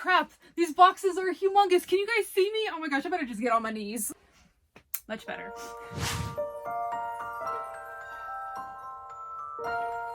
crap. These boxes are humongous. Can you guys see me? Oh my gosh, I better just get on my knees. Much better.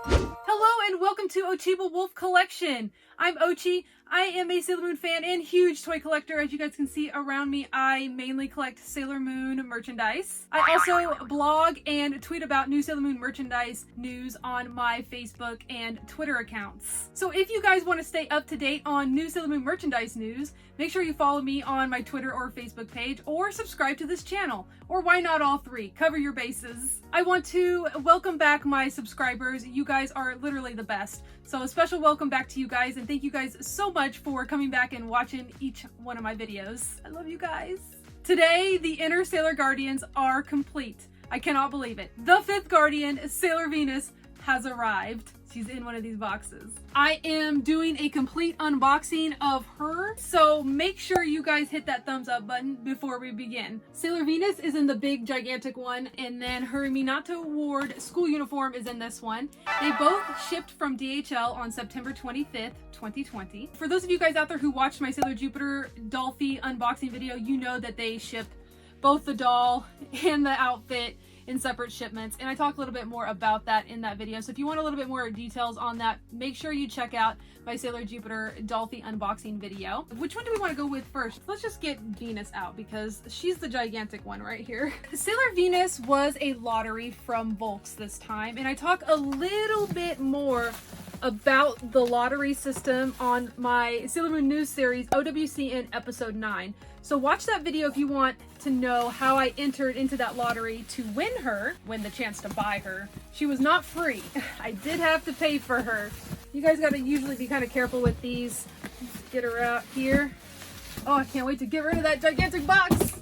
Hello and welcome to Ochi Wolf Collection. I'm Ochi. I am a Sailor Moon fan and huge toy collector. As you guys can see around me, I mainly collect Sailor Moon merchandise. I also blog and tweet about new Sailor Moon merchandise news on my Facebook and Twitter accounts. So if you guys want to stay up to date on new Sailor Moon merchandise news, make sure you follow me on my Twitter or Facebook page, or subscribe to this channel, or why not all three? Cover your bases. I want to welcome back my subscribers. You guys are literally the best. So a special welcome back to you guys, and thank you guys so much for coming back and watching each one of my videos. I love you guys. Today, the inner Sailor Guardians are complete. I cannot believe it. The 5th Guardian, Sailor Venus, has arrived. She's in one of these boxes. I am doing a complete unboxing of her, so make sure you guys hit that thumbs up button before we begin. Sailor Venus is in the big gigantic one, and then her Minato Ward school uniform is in this one. They both shipped from DHL on September 25th, 2020. For those of you guys out there who watched my Sailor Jupiter Dollfie unboxing video, you know that they ship both the doll and the outfit in separate shipments, and I talk a little bit more about that in that video. So if you want a little bit more details on that, make sure you check out my Sailor Jupiter Dollfie unboxing video. Which one do we want to go with first? Let's just get Venus out because she's the gigantic one right here. Sailor Venus was a lottery from Volks this time, and I talk a little bit more about the lottery system on my Sailor Moon news series OWCN episode 9. So watch that video if you want to know how I entered into that lottery to win the chance to buy her. She was not free. I did have to pay for her. You guys gotta usually be kind of careful with these. Let's get her out here. Oh, I can't wait to get rid of that gigantic box.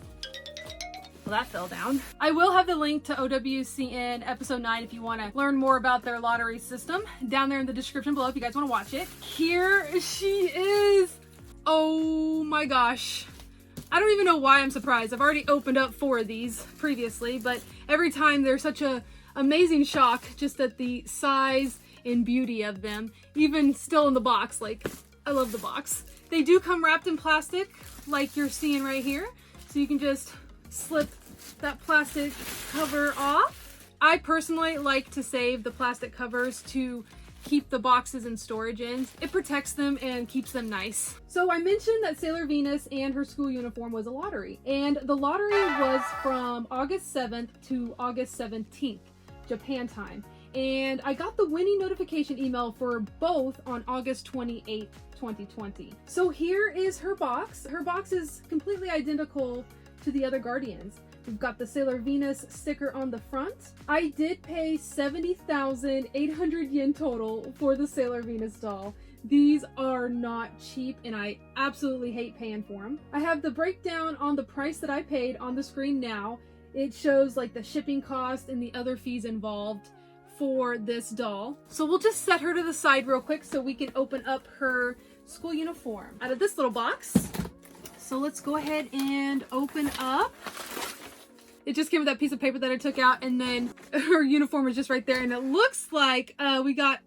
Well, that fell down. I will have the link to OWCN episode 9 if you want to learn more about their lottery system down there in the description below if you guys want to watch it. Here she is. Oh my gosh. I don't even know why I'm surprised. I've already opened up 4 of these previously, but every time they're such a amazing shock just at the size and beauty of them, even still in the box. Like, I love the box. They do come wrapped in plastic like you're seeing right here, so you can just slip that plastic cover off. I personally like to save the plastic covers to keep the boxes in storage in. It protects them and keeps them nice. So I mentioned that Sailor Venus and her school uniform was a lottery, and the lottery was from August 7th to August 17th, Japan time. And I got the winning notification email for both on August 28th, 2020. So here is her box. Her box is completely identical to the other Guardians. We've got the Sailor Venus sticker on the front. I did pay 70,800 yen total for the Sailor Venus doll. These are not cheap, and I absolutely hate paying for them. I have the breakdown on the price that I paid on the screen now. It shows like the shipping cost and the other fees involved for this doll. So we'll just set her to the side real quick so we can open up her school uniform out of this little box. So let's go ahead and open up. It just came with that piece of paper that I took out, and then her uniform is just right there, and it looks like we got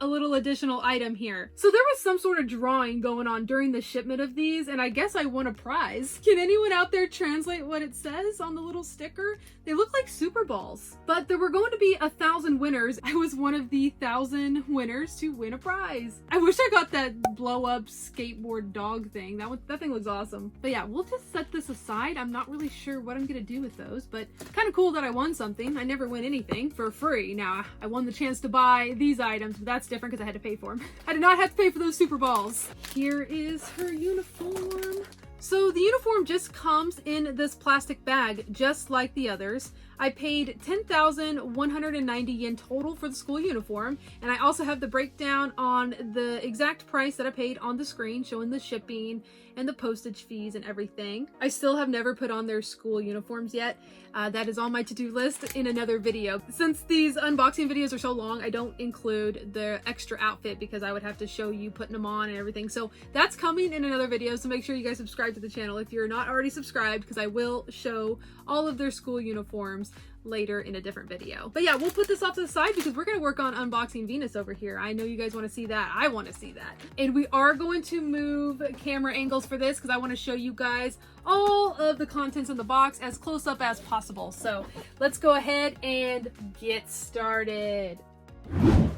a little additional item here. So there was some sort of drawing going on during the shipment of these, and I guess I won a prize. Can anyone out there translate what it says on the little sticker? They look like Super Balls, but there were going to be 1,000 winners. I was one of the 1,000 winners to win a prize. I wish I got that blow up skateboard dog thing. That thing looks awesome. But yeah, we'll just set this aside. I'm not really sure what I'm gonna do with those, but kind of cool that I won something. I never win anything for free. Now, I won the chance to buy these items, but that's different because I had to pay for them. I did not have to pay for those Super Balls. Here is her uniform. So the uniform just comes in this plastic bag, just like the others. I paid 10,190 yen total for the school uniform, and I also have the breakdown on the exact price that I paid on the screen, showing the shipping and the postage fees and everything. I still have never put on their school uniforms yet. That is on my to-do list in another video. Since these unboxing videos are so long, I don't include the extra outfit because I would have to show you putting them on and everything. So that's coming in another video, so make sure you guys subscribe to the channel if you're not already subscribed, because I will show all of their school uniforms arms later in a different video. But yeah, we'll put this off to the side because we're going to work on unboxing Venus over here. I know you guys want to see that. I want to see that. And we are going to move camera angles for this because I want to show you guys all of the contents in the box as close up as possible. So let's go ahead and get started.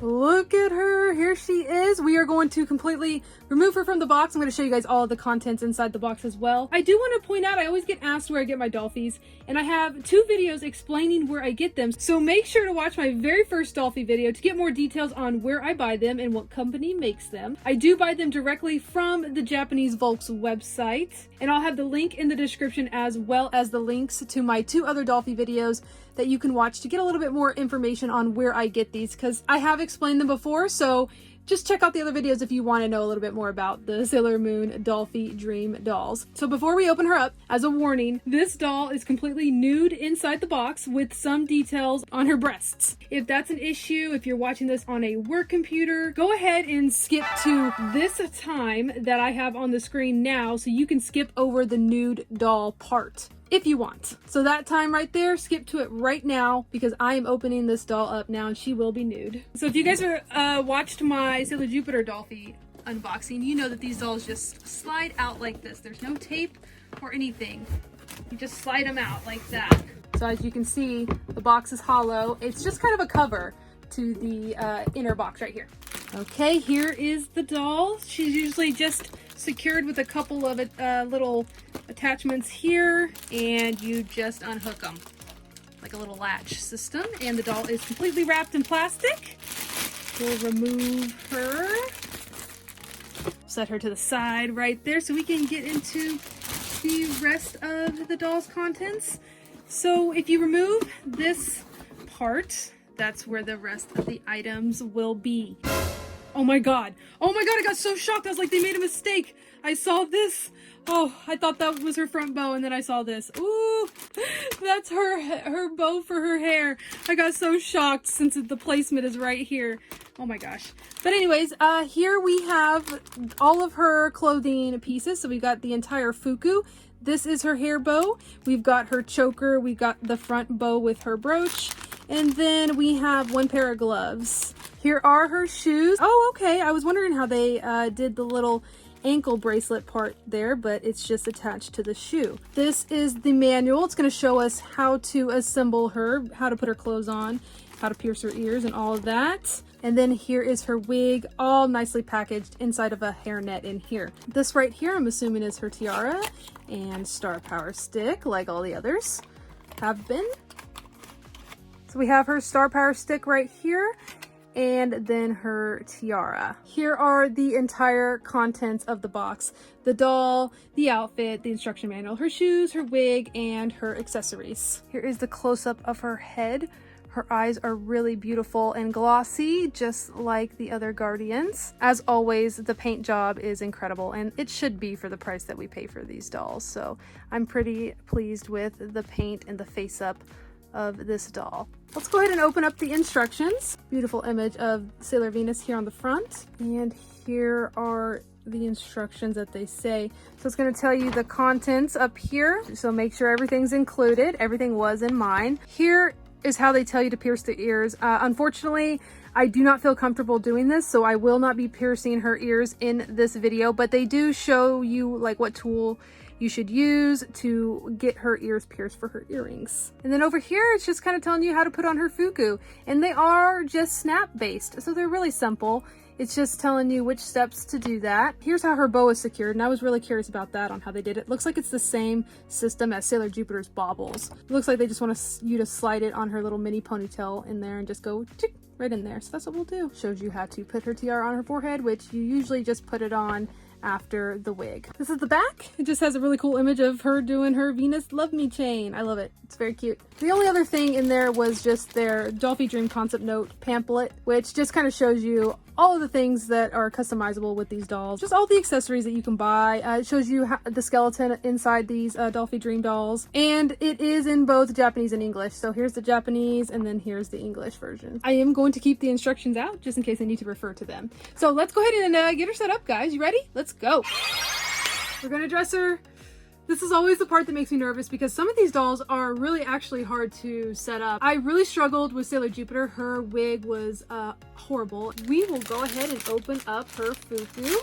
Look at her, here she is. We are going to completely remove her from the box. I'm going to show you guys all of the contents inside the box as well. I do want to point out, I always get asked where I get my Dollfies, and I have 2 videos explaining where I get them. So make sure to watch my very first Dollfie video to get more details on where I buy them and what company makes them. I do buy them directly from the Japanese Volks website, and I'll have the link in the description as well as the links to my 2 other Dollfie videos that you can watch to get a little bit more information on where I get these, because I have explained them before. So just check out the other videos if you want to know a little bit more about the Sailor Moon Dollfie Dream dolls. So before we open her up, as a warning, this doll is completely nude inside the box with some details on her breasts. If that's an issue, if you're watching this on a work computer, go ahead and skip to this time that I have on the screen now so you can skip over the nude doll part if you want. So that time right there, skip to it right now because I am opening this doll up now and she will be nude. So if you guys are watched my Sailor Jupiter Dollfie unboxing, you know that these dolls just slide out like this. There's no tape or anything. You just slide them out like that. So as you can see, the box is hollow. It's just kind of a cover to the inner box right here. Okay, here is the doll. She's usually just secured with a couple of little attachments here, and you just unhook them like a little latch system, and the doll is completely wrapped in plastic. We'll remove her, set her to the side right there so we can get into the rest of the doll's contents. So if you remove this part, that's where the rest of the items will be. Oh my god. Oh my god, I got so shocked. I was like, they made a mistake. I saw this. Oh, I thought that was her front bow, and then I saw this. Ooh, that's her bow for her hair. I got so shocked since the placement is right here. Oh my gosh. But anyways, here we have all of her clothing pieces. So we've got the entire fuku. This is her hair bow. We've got her choker. We got the front bow with her brooch. And then we have 1 pair of gloves. Here are her shoes. Oh, okay. I was wondering how they did the little ankle bracelet part there, but it's just attached to the shoe. This is the manual. It's going to show us how to assemble her, how to put her clothes on, how to pierce her ears and all of that. And then here is her wig, all nicely packaged inside of a hairnet in here. This right here, I'm assuming, is her tiara and star power stick, like all the others have been. So we have her star power stick right here, and then her tiara. Here are the entire contents of the box: the doll, the outfit, the instruction manual, her shoes, her wig, and her accessories. Here is the close-up of her head. Her eyes are really beautiful and glossy, just like the other Guardians. As always, the paint job is incredible, and it should be for the price that we pay for these dolls. So I'm pretty pleased with the paint and the face-up of this doll. Let's go ahead and open up the instructions. Beautiful image of Sailor Venus here on the front, and here are the instructions that they say. So it's going to tell you the contents up here, so make sure everything's included. Everything was in mine. Here is how they tell you to pierce the ears. Unfortunately, I do not feel comfortable doing this, so I will not be piercing her ears in this video, but they do show you like what tool you should use to get her ears pierced for her earrings. And then over here, it's just kind of telling you how to put on her fuku, and they are just snap based, so they're really simple. It's just telling you which steps to do that. Here's how her bow is secured, and I was really curious about that, on how they did it. Looks like it's the same system as Sailor Jupiter's baubles. It looks like they just want you to slide it on her little mini ponytail in there and just go tick right in there. So that's what we'll do. Shows you how to put her tiara on her forehead, which you usually just put it on after the wig. This is the back. It just has a really cool image of her doing her Venus Love Me chain. I love it. It's very cute. The only other thing in there was just their Dollfie Dream concept note pamphlet, which just kind of shows you all of the things that are customizable with these dolls. Just all the accessories that you can buy. It shows you the skeleton inside these Dollfie Dream dolls. And it is in both Japanese and English. So here's the Japanese, and then here's the English version. I am going to keep the instructions out just in case I need to refer to them. So let's go ahead and get her set up, guys. You ready? Let's go. We're gonna dress her This is always the part that makes me nervous because some of these dolls are really actually hard to set up. I really struggled with Sailor Jupiter. Her wig was horrible. We will go ahead and open up her Fuku.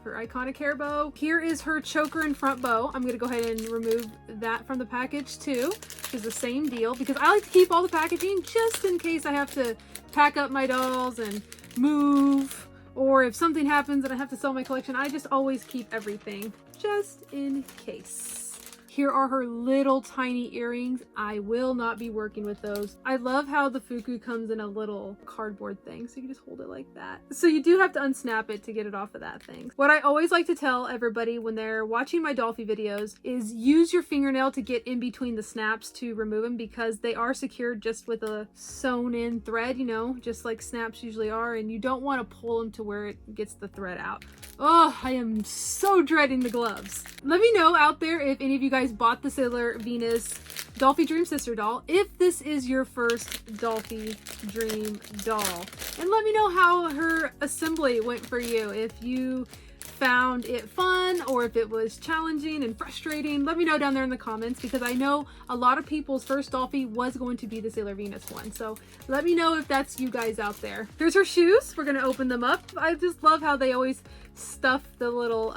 Her iconic hair bow. Here is her choker and front bow. I'm gonna go ahead and remove that from the package too, which is the same deal because I like to keep all the packaging just in case I have to pack up my dolls and move, or if something happens and I have to sell my collection. I just always keep everything just in case. Here are her little tiny earrings. I will not be working with those. I love how the Fuku comes in a little cardboard thing, so you can just hold it like that. So you do have to unsnap it to get it off of that thing. What I always like to tell everybody when they're watching my Dollfie videos is use your fingernail to get in between the snaps to remove them, because they are secured just with a sewn in thread, you know, just like snaps usually are, and you don't want to pull them to where it gets the thread out. Oh, I am so dreading the gloves. Let me know out there if any of you guys bought the Sailor Venus Dollfie Dream Sister doll, if this is your first Dollfie Dream doll. And let me know how her assembly went for you. If you found it fun or if it was challenging and frustrating, let me know down there in the comments, because I know a lot of people's first Dollfie was going to be the Sailor Venus one. So let me know if that's you guys out there. Here's her shoes. We're gonna open them up. I just love how they always stuff the little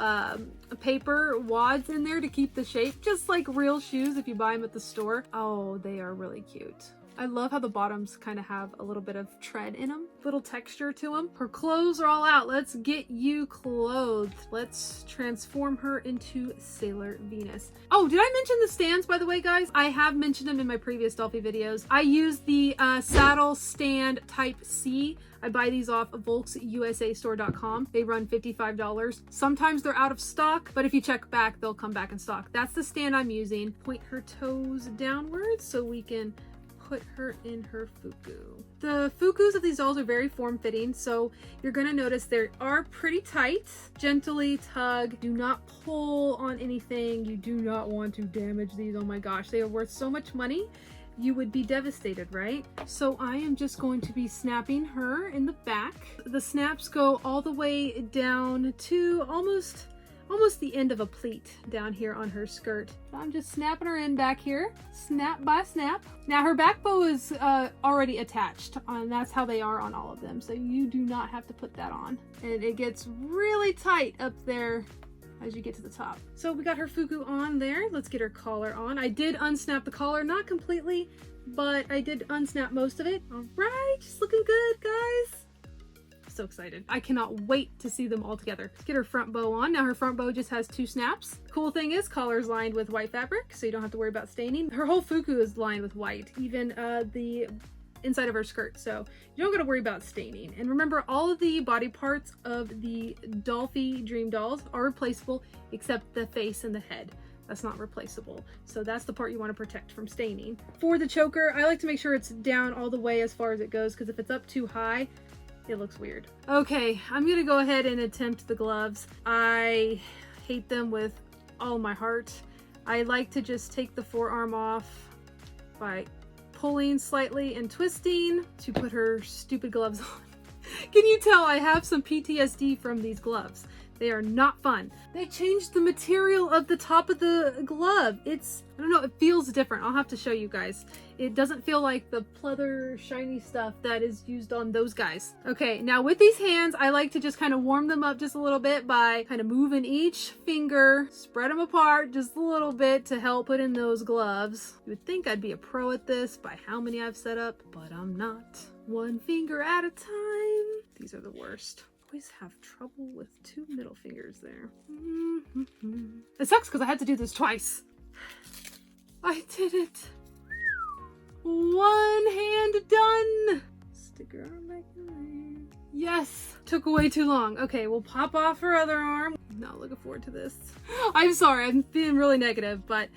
paper wads in there to keep the shape, just like real shoes if you buy them at the store. Oh, they are really cute. I love how the bottoms kind of have a little bit of tread in them, little texture to them. Her clothes are all out. Let's get you clothed. Let's transform her into Sailor Venus. Oh, did I mention the stands, by the way, guys? I have mentioned them in my previous Dollfie videos. I use the saddle stand type C. I buy these off of VolksUSAstore.com. They run $55. Sometimes they're out of stock, but if you check back, they'll come back in stock. That's the stand I'm using. Point her toes downwards so we can put her in her Fuku. The Fukus of these dolls are very form-fitting, so you're gonna notice they are pretty tight. Gently tug. Do not pull on anything. You do not want to damage these. Oh my gosh, they are worth so much money. You would be devastated, right? So I am just going to be snapping her in the back. The snaps go all the way down to almost the end of a pleat down here on her skirt. I'm just snapping her in back here, snap by snap. Now her back bow is already attached, and that's how they are on all of them, so you do not have to put that on. And it gets really tight up there as you get to the top. So we got her Fuku on there. Let's get her collar on. I did unsnap the collar, not completely, but I did unsnap most of it. All right, she's looking good, guys. So excited. I cannot wait to see them all together. Let's get her front bow on. Now her front bow just has 2 snaps. Cool thing is collar's lined with white fabric, so you don't have to worry about staining. Her whole Fuku is lined with white, even the inside of her skirt, so you don't gotta worry about staining. And remember, all of the body parts of the Dollfie Dream dolls are replaceable except the face and the head. That's not replaceable. So that's the part you want to protect from staining. For the choker, I like to make sure it's down all the way as far as it goes, because if it's up too high, it looks weird. Okay, I'm gonna go ahead and attempt the gloves. I hate them with all my heart. I like to just take the forearm off by pulling slightly and twisting to put her stupid gloves on. Can you tell I have some PTSD from these gloves? They are not fun. They changed the material of the top of the glove. It's, I don't know, it feels different. I'll have to show you guys. It doesn't feel like the pleather shiny stuff that is used on those guys. Okay, now with these hands, I like to just kind of warm them up just a little bit by kind of moving each finger, spread them apart just a little bit to help put in those gloves. You would think I'd be a pro at this by how many I've set up, but I'm not. One finger at a time. These are the worst. Always have trouble with 2 middle fingers there. It sucks because I had to do this twice. I did it. One hand done. Stick her arm back in there. Yes. Took way too long. Okay, we'll pop off her other arm. Not looking forward to this. I'm sorry, I'm being really negative, but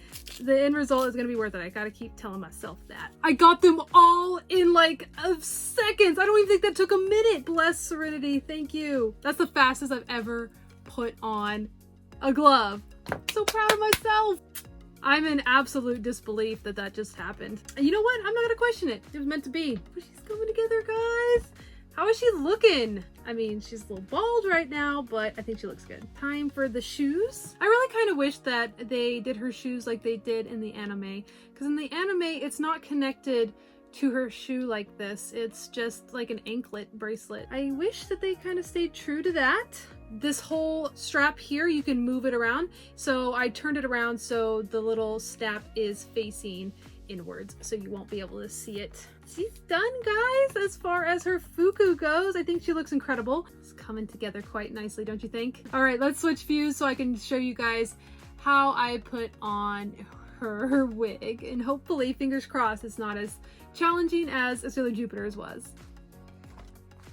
the end result is gonna be worth it. I gotta keep telling myself that. I got them all in like seconds. I don't even think that took a minute. Bless Serenity, thank you. That's the fastest I've ever put on a glove. I'm so proud of myself. I'm in absolute disbelief that that just happened. And you know what? I'm not gonna question it. It was meant to be. But she's coming together, guys. How is she looking? I mean, she's a little bald right now, but I think she looks good. Time for the shoes. I really kind of wish that they did her shoes like they did in the anime, because in the anime, it's not connected to her shoe like this. It's just like an anklet bracelet. I wish that they kind of stayed true to that. This whole strap here, you can move it around. So I turned it around so the little snap is facing inwards, so you won't be able to see it. She's done, guys, as far as her fuku goes. I think she looks incredible. It's coming together quite nicely, don't you think? All right, let's switch views so I can show you guys how I put on her wig, and hopefully, fingers crossed, it's not as challenging as Sailor Jupiter's was.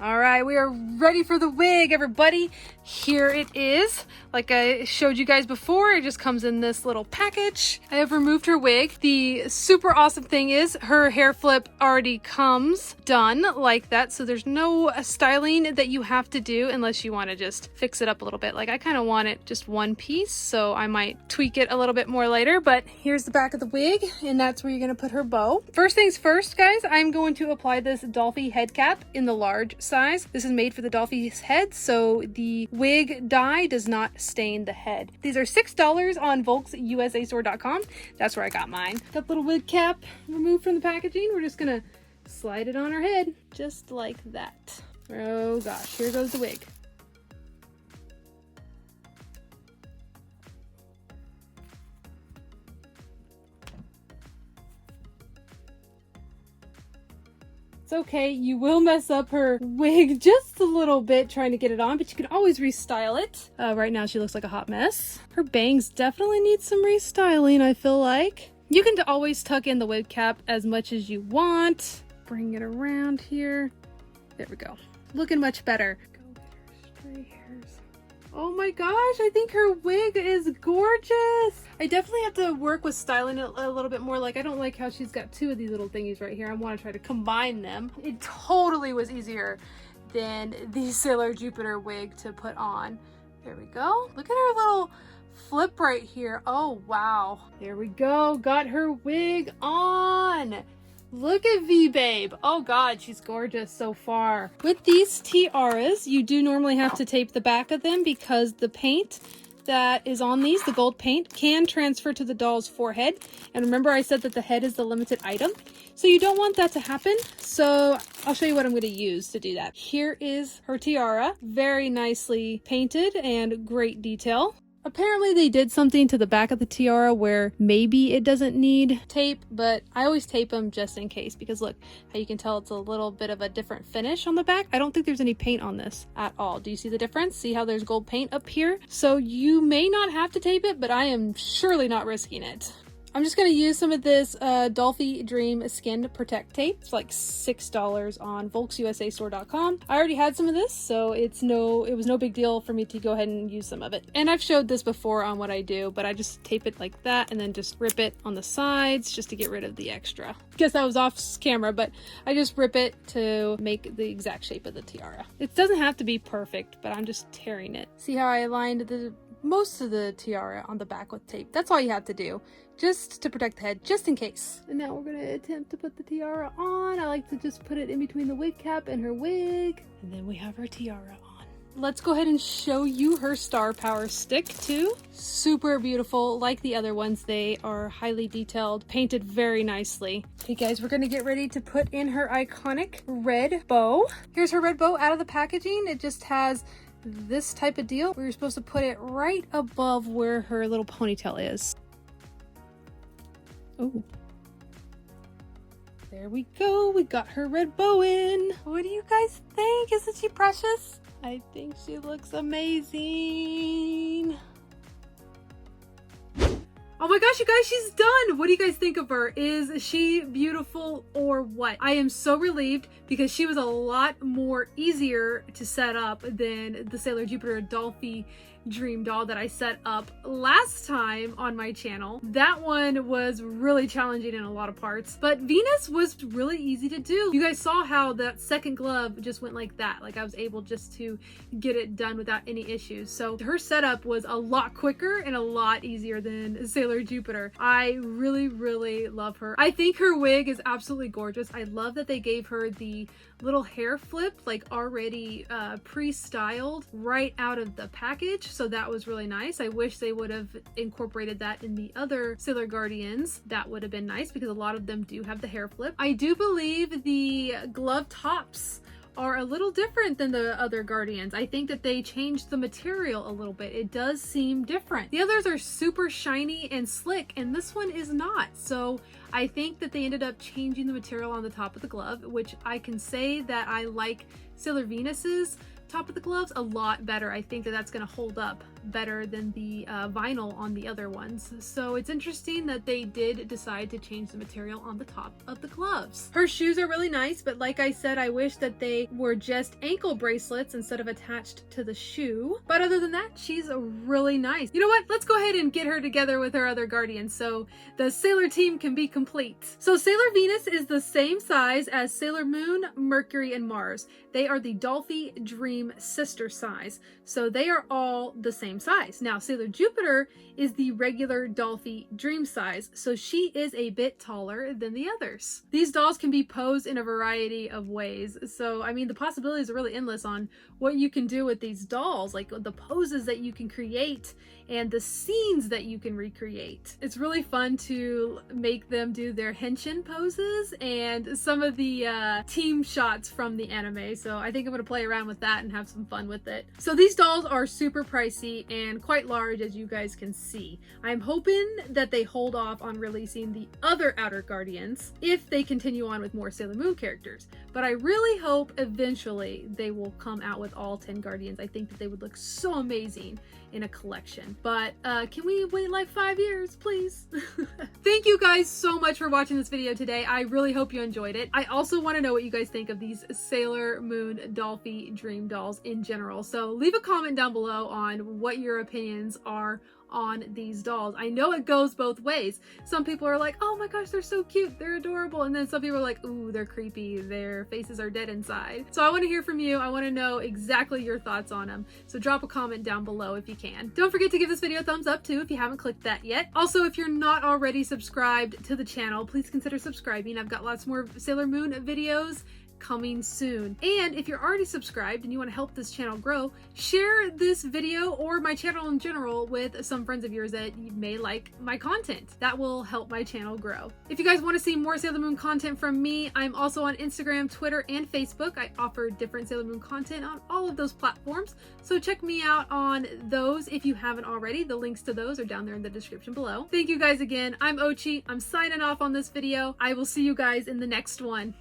All right, we are ready for the wig, everybody. Here it is. Like I showed you guys before, it just comes in this little package. I have removed her wig. The super awesome thing is her hair flip already comes done like that. So there's no styling that you have to do unless you want to just fix it up a little bit. Like I kind of want it just one piece, so I might tweak it a little bit more later. But here's the back of the wig, and that's where you're going to put her bow. First things first, guys, I'm going to apply this Dolphin Head Cap in the large size. This is made for the Dolphin's head, so the wig dye does not stain the head. These are $6 on volksusastore.com. That's where I got mine. Got the little wig cap removed from the packaging. We're just gonna slide it on her head, just like that. Oh gosh, here goes the wig. It's okay, you will mess up her wig just a little bit trying to get it on, but you can always restyle it. Right now she looks like a hot mess. Her bangs definitely need some restyling, I feel like. You can always tuck in the wig cap as much as you want. Bring it around here. There we go. Looking much better. Go get her stray hairs. Oh my gosh, I think her wig is gorgeous. I definitely have to work with styling it a little bit more. Like, I don't like how she's got two of these little thingies right here. I want to try to combine them. It totally was easier than the Sailor Jupiter wig to put on. There we go. Look at her little flip right here. Oh, wow. There we go. Got her wig on. Look at V-Babe. Oh god, she's gorgeous so far. With these tiaras, you do normally have to tape the back of them because the paint that is on these, the gold paint, can transfer to the doll's forehead. And remember I said that the head is the limited item. So you don't want that to happen. So I'll show you what I'm going to use to do that. Here is her tiara. Very nicely painted and great detail. Apparently they did something to the back of the tiara where maybe it doesn't need tape, but I always tape them just in case, because look how you can tell it's a little bit of a different finish on the back. I don't think there's any paint on this at all. Do you see the difference? See how there's gold paint up here? So you may not have to tape it, but I am surely not risking it. I'm just going to use some of this Dollfie Dream Skin Protect Tape. It's like $6 on volksusastore.com. I already had some of this, so it was no big deal for me to go ahead and use some of it. And I've showed this before on what I do, but I just tape it like that and then just rip it on the sides just to get rid of the extra. Guess that was off camera, but I just rip it to make the exact shape of the tiara. It doesn't have to be perfect, but I'm just tearing it. See how I aligned most of the tiara on the back with tape? That's all you have to do, just to protect the head, just in case. And now we're gonna attempt to put the tiara on. I like to just put it in between the wig cap and her wig, and then we have her tiara on. Let's go ahead and show you her star power stick too. Super beautiful, like the other ones. They are highly detailed, painted very nicely. Okay guys, we're gonna get ready to put in her iconic red bow. Here's her red bow out of the packaging. It just has this type of deal. We were supposed to put it right above where her little ponytail is. Oh, there we go. We got her red bow in. What do you guys think? Isn't she precious? I think she looks amazing. Oh my gosh, you guys, she's done. What do you guys think of her? Is she beautiful or what? I am so relieved because she was a lot more easier to set up than the Sailor Jupiter Dollfie dream doll that I set up last time on my channel. That one was really challenging in a lot of parts, but Venus was really easy to do. You guys saw how that second glove just went like that. Like I was able just to get it done without any issues. So her setup was a lot quicker and a lot easier than Sailor Sailor Jupiter. I really love her. I think her wig is absolutely gorgeous. I love that they gave her the little hair flip, like already pre-styled right out of the package, so that was really nice. I wish they would have incorporated that in the other Sailor Guardians. That would have been nice because a lot of them do have the hair flip. I do believe the glove tops are a little different than the other Guardians. I think that they changed the material a little bit. It does seem different. The others are super shiny and slick, and this one is not. So I think that they ended up changing the material on the top of the glove, which I can say that I like Sailor Venus's top of the gloves a lot better. I think that that's going to hold up better than the vinyl on the other ones. So it's interesting that they did decide to change the material on the top of the gloves. Her shoes are really nice, but like I said, I wish that they were just ankle bracelets instead of attached to the shoe. But other than that, she's really nice. You know what? Let's go ahead and get her together with her other Guardians so the Sailor team can be complete. So Sailor Venus is the same size as Sailor Moon, Mercury, and Mars. They are the Dollfie Dream sister size. So they are all the same size. Now Sailor Jupiter is the regular Dollfie Dream size, so she is a bit taller than the others. These dolls can be posed in a variety of ways, so I mean the possibilities are really endless on what you can do with these dolls, like the poses that you can create and the scenes that you can recreate. It's really fun to make them do their henshin poses and some of the team shots from the anime, so I think I'm gonna play around with that and have some fun with it. So these dolls are super pricey and quite large, as you guys can see. I'm hoping that they hold off on releasing the other Outer Guardians if they continue on with more Sailor Moon characters, but I really hope eventually they will come out with all 10 Guardians. I think that they would look so amazing in a collection, but can we wait like 5 years, please? Thank you guys so much for watching this video today. I really hope you enjoyed it. I also want to know what you guys think of these Sailor Moon Dollfie Dream dolls in general, so leave a comment down below on what your opinions are on these dolls. I know it goes both ways. Some people are like, oh my gosh, they're so cute, they're adorable, and then some people are like, ooh, they're creepy, their faces are dead inside. So I want to hear from you. I want to know exactly your thoughts on them, so drop a comment down below if you can. Don't forget to give this video a thumbs up too if you haven't clicked that yet. Also, if you're not already subscribed to the channel, please consider subscribing. I've got lots more Sailor Moon videos coming soon. And if you're already subscribed and you want to help this channel grow, share this video or my channel in general with some friends of yours that you may like my content. That will help my channel grow. If you guys want to see more Sailor Moon content from me, I'm also on Instagram, Twitter, and Facebook. I offer different Sailor Moon content on all of those platforms, so check me out on those if you haven't already. The links to those are down there in the description below. Thank you guys again. I'm Ochi. I'm signing off on this video. I will see you guys in the next one.